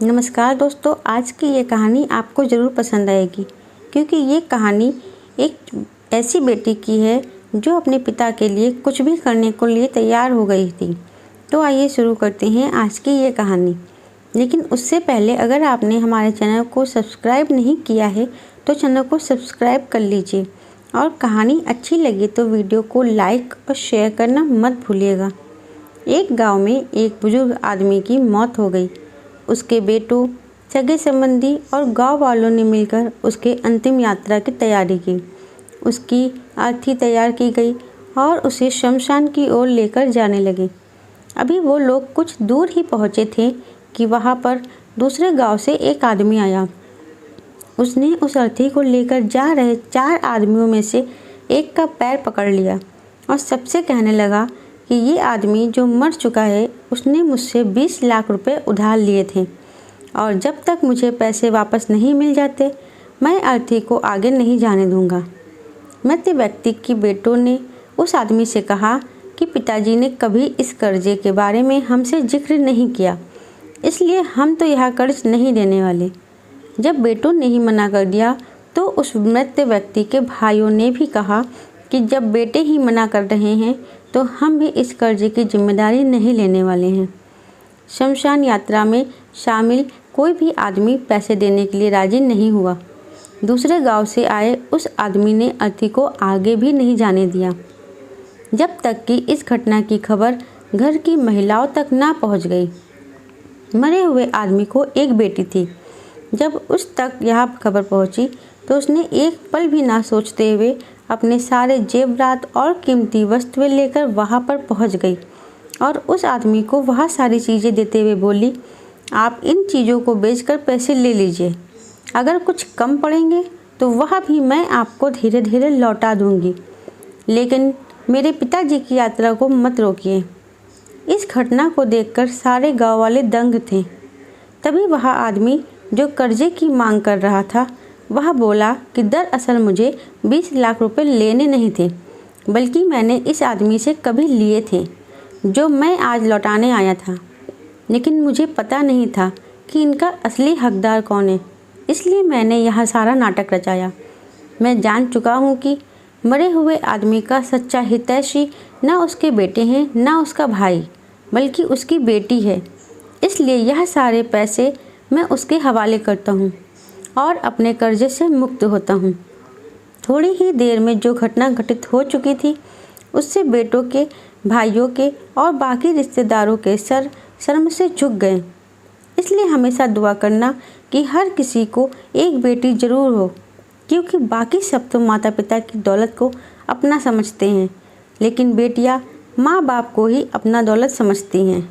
नमस्कार दोस्तों, आज की ये कहानी आपको ज़रूर पसंद आएगी क्योंकि ये कहानी एक ऐसी बेटी की है जो अपने पिता के लिए कुछ भी करने को लिए तैयार हो गई थी। तो आइए शुरू करते हैं आज की ये कहानी। लेकिन उससे पहले अगर आपने हमारे चैनल को सब्सक्राइब नहीं किया है तो चैनल को सब्सक्राइब कर लीजिए और कहानी अच्छी लगे तो वीडियो को लाइक और शेयर करना मत भूलिएगा। एक गाँव में एक बुजुर्ग आदमी की मौत हो गई। उसके बेटों, सगे संबंधी और गांव वालों ने मिलकर उसके अंतिम यात्रा की तैयारी की। उसकी अर्थी तैयार की गई और उसे शमशान की ओर लेकर जाने लगे। अभी वो लोग कुछ दूर ही पहुंचे थे कि वहां पर दूसरे गांव से एक आदमी आया। उसने उस अर्थी को लेकर जा रहे 4 आदमियों में से एक का पैर पकड़ लिया और सबसे कहने लगा कि ये आदमी जो मर चुका है उसने मुझसे 20 लाख रुपए उधार लिए थे और जब तक मुझे पैसे वापस नहीं मिल जाते मैं अर्थी को आगे नहीं जाने दूंगा। मृत व्यक्ति की बेटों ने उस आदमी से कहा कि पिताजी ने कभी इस कर्जे के बारे में हमसे जिक्र नहीं किया, इसलिए हम तो यह कर्ज नहीं देने वाले। जब बेटों ने ही मना कर दिया तो उस मृत व्यक्ति के भाइयों ने भी कहा कि जब बेटे ही मना कर रहे हैं तो हम भी इस कर्जे की जिम्मेदारी नहीं लेने वाले हैं। शमशान यात्रा में शामिल कोई भी आदमी पैसे देने के लिए राजी नहीं हुआ। दूसरे गांव से आए उस आदमी ने अर्थी को आगे भी नहीं जाने दिया जब तक कि इस घटना की खबर घर की महिलाओं तक ना पहुंच गई। मरे हुए आदमी को एक बेटी थी। जब उस तक यह खबर पहुंची तो उसने एक पल भी ना सोचते हुए अपने सारे जेवरात और कीमती वस्तुएं लेकर वहां पर पहुंच गई और उस आदमी को वह सारी चीज़ें देते हुए बोली, आप इन चीज़ों को बेचकर पैसे ले लीजिए। अगर कुछ कम पड़ेंगे तो वह भी मैं आपको धीरे धीरे लौटा दूंगी, लेकिन मेरे पिताजी की यात्रा को मत रोकिए। इस घटना को देखकर सारे गाँव वाले दंग थे। तभी वह आदमी जो कर्जे की मांग कर रहा था वह बोला कि दरअसल मुझे 20 लाख रुपए लेने नहीं थे, बल्कि मैंने इस आदमी से कभी लिए थे जो मैं आज लौटाने आया था, लेकिन मुझे पता नहीं था कि इनका असली हकदार कौन है, इसलिए मैंने यह सारा नाटक रचाया। मैं जान चुका हूँ कि मरे हुए आदमी का सच्चा हितैषी न उसके बेटे हैं न उसका भाई, बल्कि उसकी बेटी है। इसलिए यह सारे पैसे मैं उसके हवाले करता हूँ और अपने कर्जे से मुक्त होता हूँ। थोड़ी ही देर में जो घटना घटित हो चुकी थी उससे बेटों के, भाइयों के और बाकी रिश्तेदारों के सर शर्म से झुक गए। इसलिए हमेशा दुआ करना कि हर किसी को एक बेटी ज़रूर हो, क्योंकि बाकी सब तो माता पिता की दौलत को अपना समझते हैं, लेकिन बेटियाँ माँ बाप को ही अपना दौलत समझती हैं।